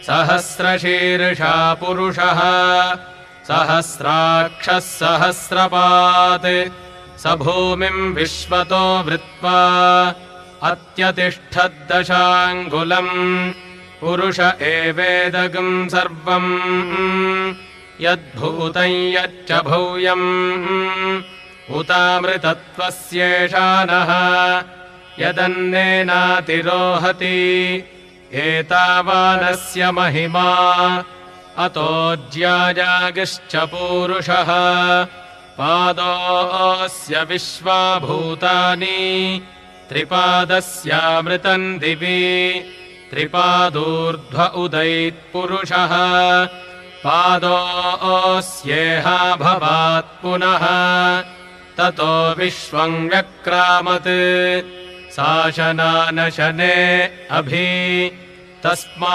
सहस्रशीर्षा पुरुषः सहस्राक्षः सहस्रपात् स भूमिम् विश्वतो वृत्वा अत्यतिष्ठद्दशाङ्गुलम् पुरुष एवेदगम् सर्वम् यद्भूतं यच्च भूयम् उतामृतत्वस्येषानः यदन्नेनातिरोहति एतावानस्य महिमा अतो ज्यायागिश्च पूरुषः पादोऽस्य विश्वाभूतानि त्रिपादस्यामृतम् दिवि त्रिपादूर्ध्व उदैत्पुरुषः पादोऽस्येहाभवात् पुनः ततो विश्वम् व्यक्रामत् शासनानशने अभि तस्मा